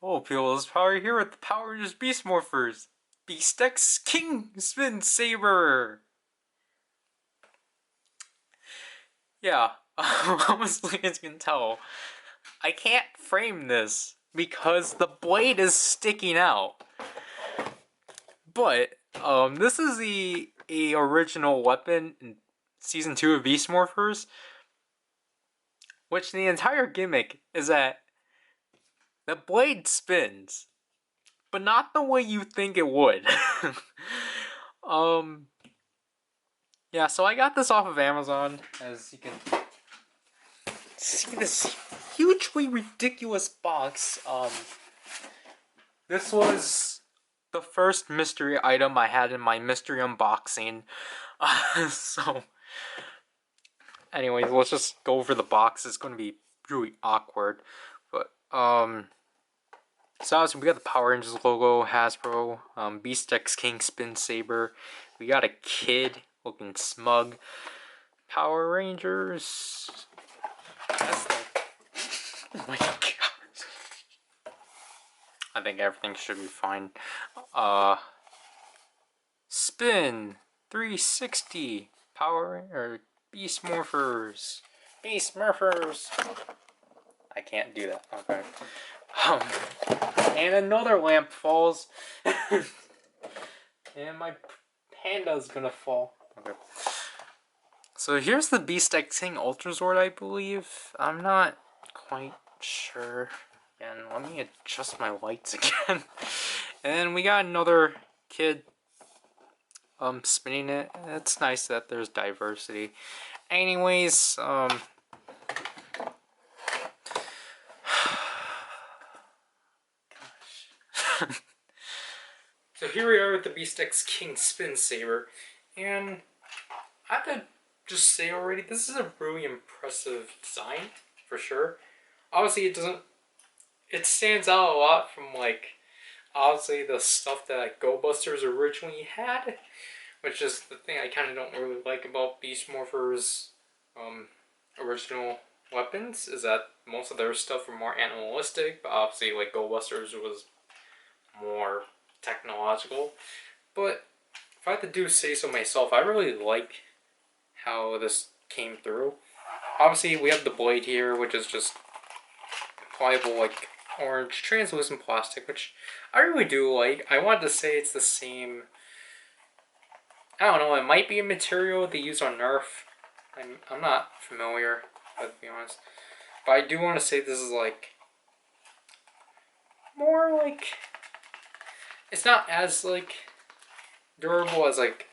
Oh, people, it's Power here with the PowerRider Beast Morphers. Beast X King Spin Saber. Yeah, honestly, as you can tell, I can't frame this because the blade is sticking out. But this is the original weapon in season 2 of Beast Morphers, which the entire gimmick is that the blade spins, but not the way you think it would. um. Yeah, so I got this off of Amazon, as you can see this hugely ridiculous box. This was the first mystery item I had in my mystery unboxing. So, anyways, let's just go over the box. It's going to be really awkward, but so obviously we got the Power Rangers logo, Hasbro, Beast X King Spin Saber. We got a kid looking smug. Power Rangers. That's the... Oh my god. I think everything should be fine. Spin 360 Power or Beast Morphers. Beast Morphers. I can't do that. Okay. And another lamp falls. And my panda's gonna fall. Okay. So here's the Beast X King Ultra Zord, I believe. I'm not quite sure. And let me adjust my lights again. And then we got another kid spinning it. It's nice that there's diversity. Anyways, gosh. So here we are with the Beast X King Spin Saber. And I have to just say already, this is a really impressive design, for sure. Obviously it stands out a lot from, like, obviously the stuff that, like, Go Busters originally had, which is the thing I kind of don't really like about Beast Morphers' original weapons, is that most of their stuff were more animalistic, but obviously, like, Go Busters was more technological. But if I had to say so myself, I really like how this came through. Obviously, we have the blade here, which is just pliable, like, orange translucent plastic, which I really do like. I wanted to say it's the same. I don't know. It might be a material they use on Nerf. I'm not familiar, to be honest. But I do want to say this is like more like, it's not as like durable as like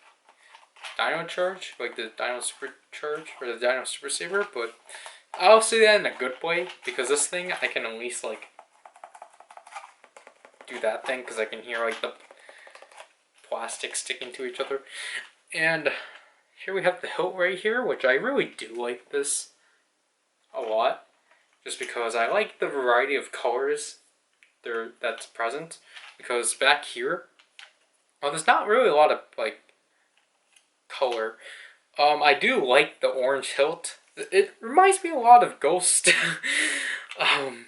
Dino Charge, like the Dino Super Charge or the Dino Super Saber, but I'll say that in a good way, because this thing I can at least like do that thing, because I can hear like the plastic sticking to each other. And here we have the hilt right here, which I really do like this a lot, just because I like the variety of colors that's present. Because back here, there's not really a lot of like color. I do like the orange hilt. It reminds me a lot of Ghost. And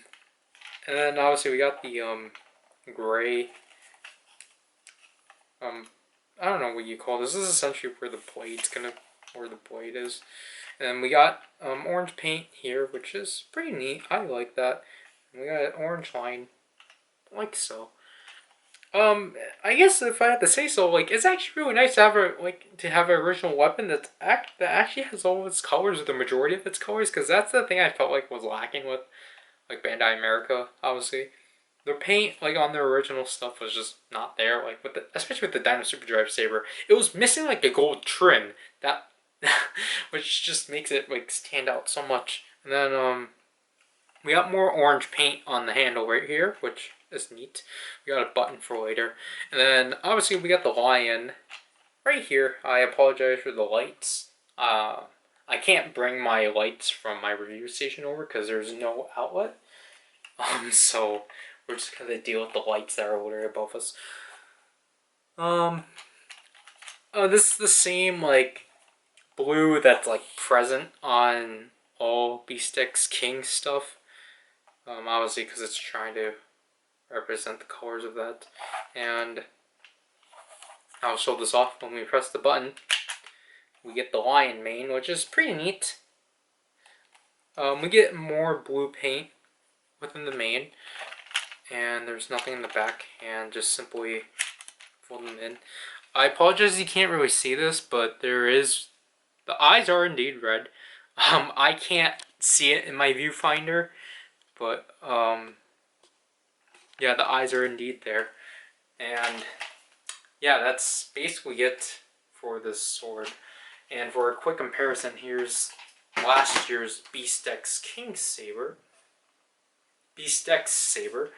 then obviously we got the gray. I don't know what you call this. This is essentially where the blade is. And then we got orange paint here, which is pretty neat. I like that. And we got an orange line, like so. I guess if I had to say so, like, it's actually really nice to have an original weapon that actually has all of its colors, or the majority of its colors, because that's the thing I felt like was lacking with like Bandai America. Obviously, the paint like on their original stuff was just not there. Like especially with the Dino Super Drive Saber, it was missing like a gold trim that, which just makes it like stand out so much. And then we got more orange paint on the handle right here, which is neat. We got a button for later. And then obviously we got the lion right here. I apologize for the lights. I can't bring my lights from my review station over because there's no outlet. So we're just gonna deal with the lights that are over above us. This is the same like blue that's like present on all Beast X King stuff. Obviously because it's trying to represent the colors of that. And I'll show this off when we press the button. We get the lion mane, which is pretty neat. We get more blue paint within the mane, and there's nothing in the back, and just simply fold them in. I apologize you can't really see this, but there is, the eyes are indeed red. I can't see it in my viewfinder, but yeah, the eyes are indeed there. And yeah, that's basically it for this sword. And for a quick comparison, here's last year's Beast X King Saber. Beast X Saber.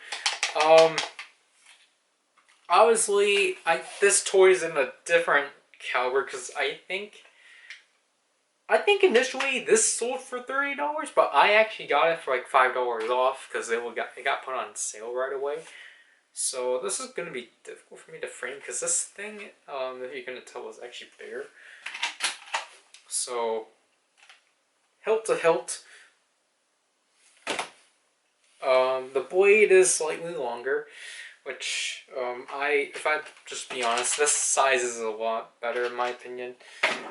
Obviously, this toy is in a different caliber because I think initially this sold for $30, but I actually got it for like $5 off because it got put on sale right away. So this is gonna be difficult for me to frame because this thing, if you're gonna tell, is actually bigger. So hilt to hilt, the blade is slightly longer, which if I just be honest, this size is a lot better in my opinion.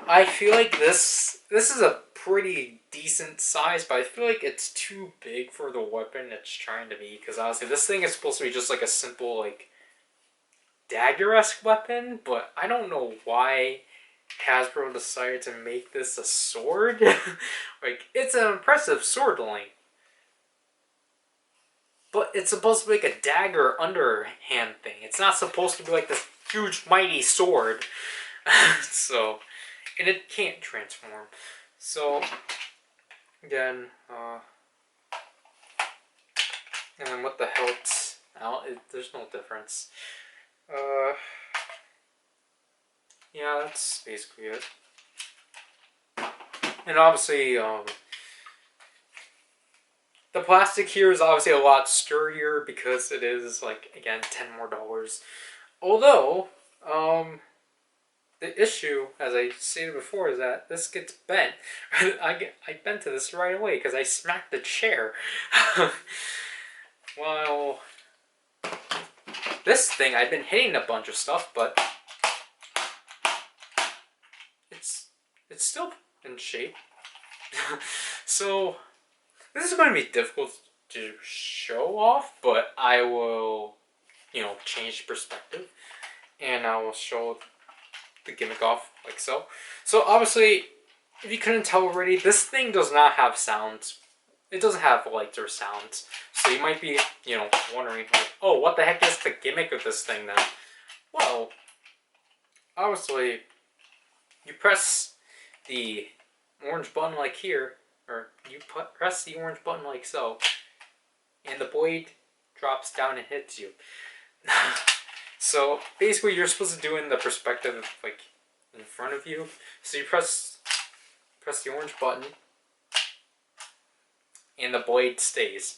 I feel like this is a pretty decent size, but I feel like it's too big for the weapon it's trying to be, because honestly this thing is supposed to be just like a simple like dagger-esque weapon, but I don't know why Hasbro decided to make this a sword. Like, it's an impressive sword length, but it's supposed to be like a dagger underhand thing. It's not supposed to be like this huge mighty sword. So, and it can't transform. So, again, and then with the hilt out, there's no difference. Yeah, that's basically it. And obviously, the plastic here is obviously a lot sturdier because it is, like, again, $10 more. Although, the issue, as I stated before, is that this gets bent. I bent to this right away because I smacked the chair. Well, this thing, I've been hitting a bunch of stuff, but it's still in shape. So, this is going to be difficult to show off, but I will, change perspective, and I will show the gimmick off like so. So obviously, if you couldn't tell already, this thing does not have sounds. It doesn't have lights or sounds. So you might be, wondering, like, oh, what the heck is the gimmick of this thing then? Well, obviously, you press the orange button like here, or you press the orange button like so, and the blade drops down and hits you. So basically, you're supposed to do it in the perspective of, like, in front of you. So you press the orange button, and the blade stays.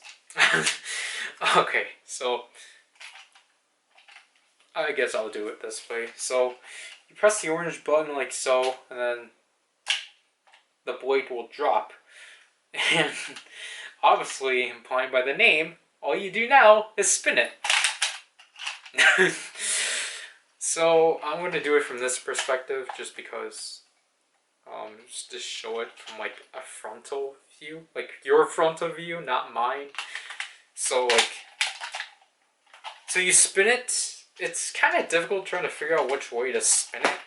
Okay, so I guess I'll do it this way. So you press the orange button like so, and then the blade will drop. And obviously, implied by the name, all you do now is spin it. So I'm going to do it from this perspective just because, just to show it from like a frontal view, like your frontal view, not mine. So so you spin it. It's kind of difficult trying to figure out which way to spin it.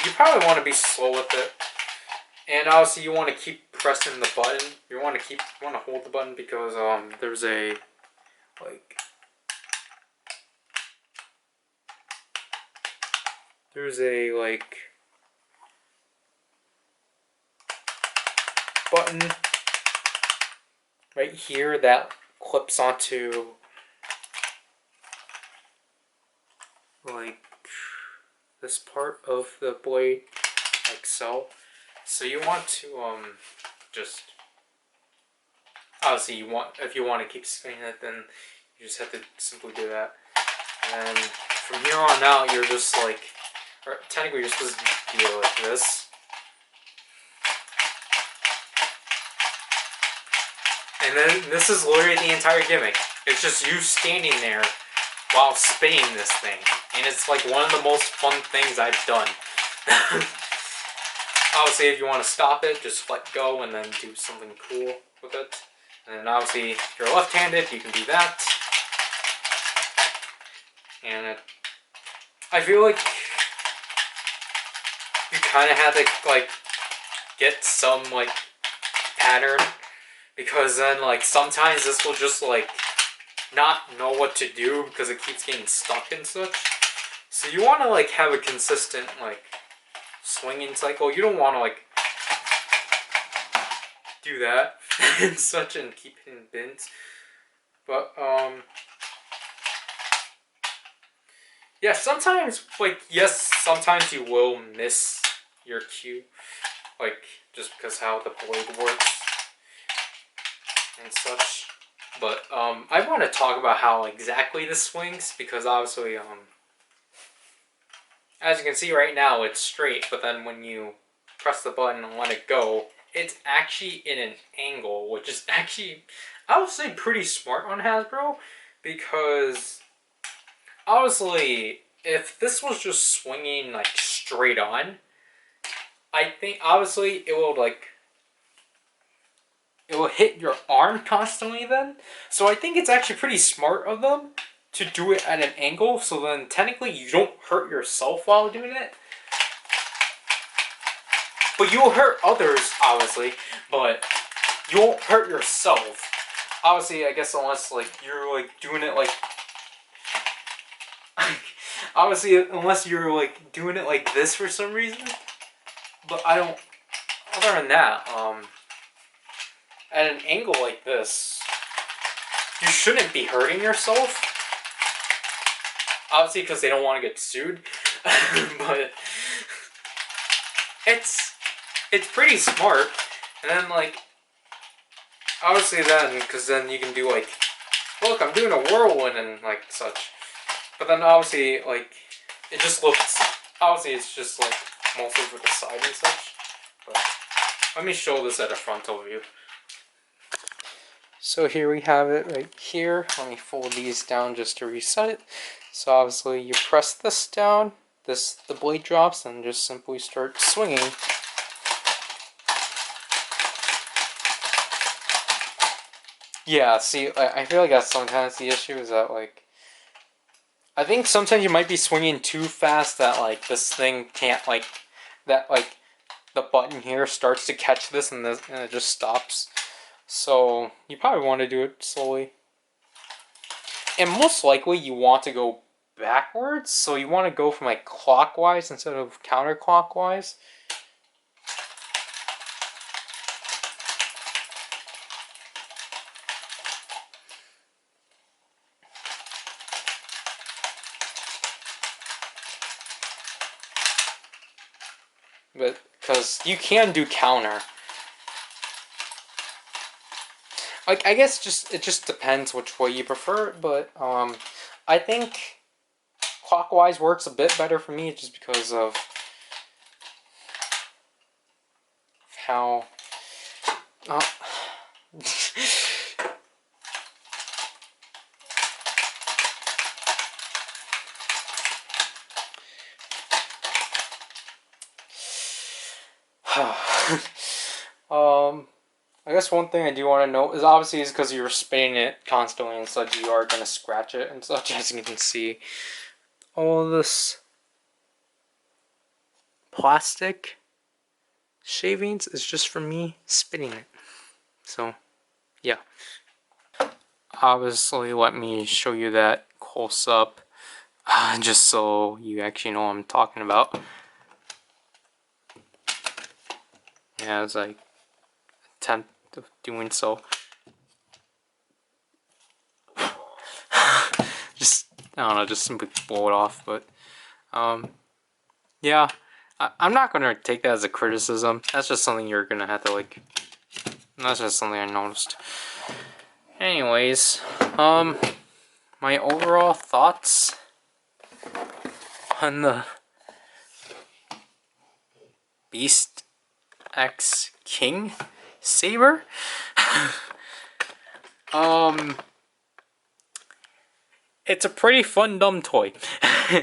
You probably want to be slow with it, and obviously you want to keep pressing the button. You want to hold the button because there's a button right here that clips onto like this part of the blade, like so. So you want to just obviously if you want to keep spinning it, then you just have to simply do that. And from here on out, you're just like, or technically you're supposed to be like this. And then this is literally the entire gimmick. It's just you standing there while spinning this thing. And it's like one of the most fun things I've done. Obviously, if you want to stop it, just let go and then do something cool with it. And then obviously, if you're left-handed, you can do that. And I feel like you kind of have to like get some like pattern, because then like sometimes this will just like not know what to do because it keeps getting stuck and such. So you want to like have a consistent like swinging cycle. You don't want to like do that and such and keep hitting bins. But yeah, sometimes like yes, sometimes you will miss your cue, like just because how the blade works and such. But I want to talk about how exactly this swings, because obviously as you can see right now it's straight, but then when you press the button and let it go, it's actually in an angle, which is actually, I would say, pretty smart on Hasbro, because obviously if this was just swinging like straight on, I think obviously it will hit your arm constantly then. So I think it's actually pretty smart of them to do it at an angle, so then technically you don't hurt yourself while doing it. But you will hurt others, obviously, but you won't hurt yourself. Obviously, I guess unless like you're like doing it like obviously unless you're like doing it like this for some reason. But I don't, other than that, at an angle like this, you shouldn't be hurting yourself. Obviously, because they don't want to get sued. But it's pretty smart. And then like, obviously then, because then you can do like, look, I'm doing a whirlwind and like such. But then obviously like, it just looks, obviously it's just like mostly for the side and such. But let me show this at a frontal view. So here we have it right here. Let me fold these down just to reset it. So obviously you press this down, the blade drops, and just simply start swinging. Yeah, see, I feel like that's sometimes the issue, is that like, I think sometimes you might be swinging too fast that like this thing can't like, that like the button here starts to catch this and it just stops. So you probably want to do it slowly. And most likely you want to go backwards, so you want to go from like clockwise instead of counterclockwise. But because you can do counter. Like, I guess it just depends which way you prefer, but I think clockwise works a bit better for me, just because of how I guess one thing I do want to note is obviously is because you're spinning it constantly and such, you are going to scratch it and such, as you can see. All this plastic shavings is just from me spinning it. So, yeah. Obviously, let me show you that close up, just so you actually know what I'm talking about. Yeah, it's like attempt of doing so. Just, I don't know, just simply blow it off. But yeah, I'm not gonna take that as a criticism. That's just something you're gonna have to like, that's just something I noticed. Anyways, my overall thoughts on the Beast X King Saber. It's a pretty fun dumb toy.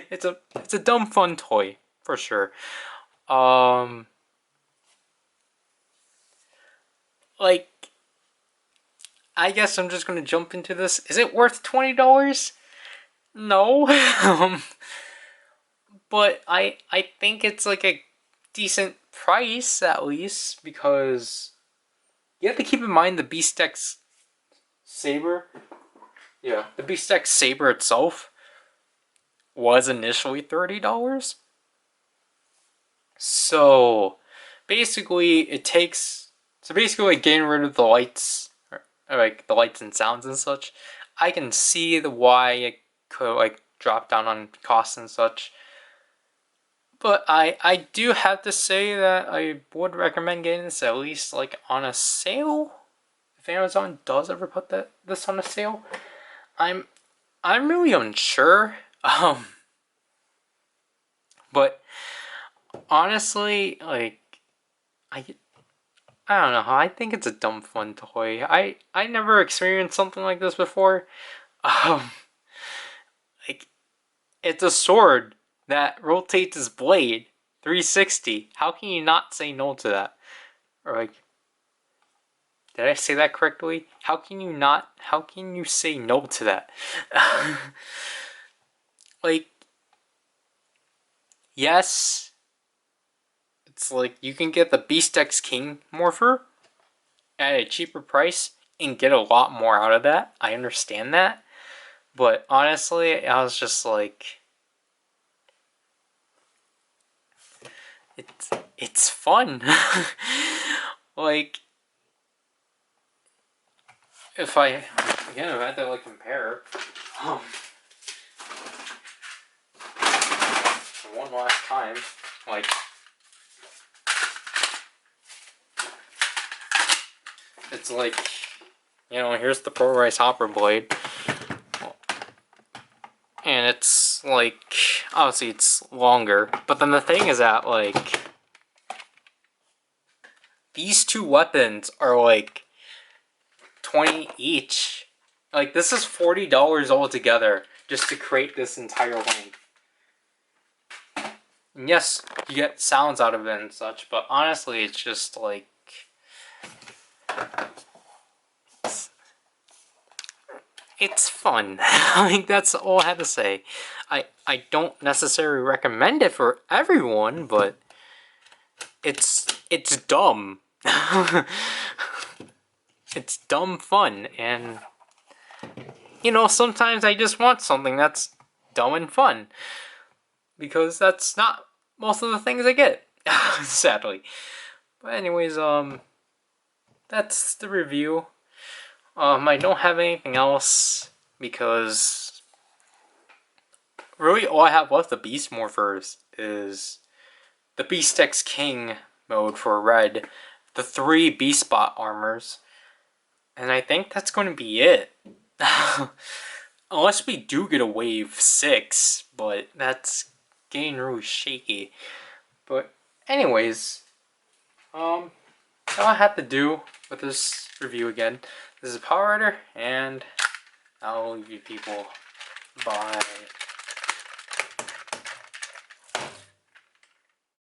it's a dumb fun toy for sure. Like, I guess I'm just gonna jump into this. Is it worth $20? No. But I think it's like a decent price at least, because you have to keep in mind the Beast-X Saber. Yeah, the Beast-X Saber itself was initially $30. So basically it takes, so basically like getting rid of the lights, or like the lights and sounds and such, I can see the why it could like drop down on costs and such. But I do have to say that I would recommend getting this at least like on a sale. If Amazon does ever put this on a sale. I'm really unsure. But honestly, like I don't know. I think it's a dumb fun toy. I never experienced something like this before. Um, like, it's a sword that rotates its blade 360. How can you not say no to that? Or like, did I say that correctly? How can you not? How can you say no to that? Like, yes, it's like you can get the Beast-X King Morpher at a cheaper price and get a lot more out of that. I understand that. But honestly, I was just like, it's fun. Like, if I had to like compare, one last time, like, it's like, here's the Pro Rice Hopper blade, and it's like, obviously it's longer, but then the thing is that like, these two weapons are like $20 each. Like, this is $40 altogether just to create this entire length. And yes, you get sounds out of it and such, but honestly, it's just like, it's fun. Like, that's all I have to say. I don't necessarily recommend it for everyone, but it's dumb. It's dumb fun, and sometimes I just want something that's dumb and fun, because that's not most of the things I get, sadly. But anyways, that's the review. I don't have anything else, because really all I have left of Beast Morphers is the Beast-X King mode for red, the 3 Beast Bot armors, and I think that's going to be it. Unless we do get a wave 6, but that's getting really shaky. But anyways, all I have to do with this review again, this is PowerRider, and I'll leave you people. Bye.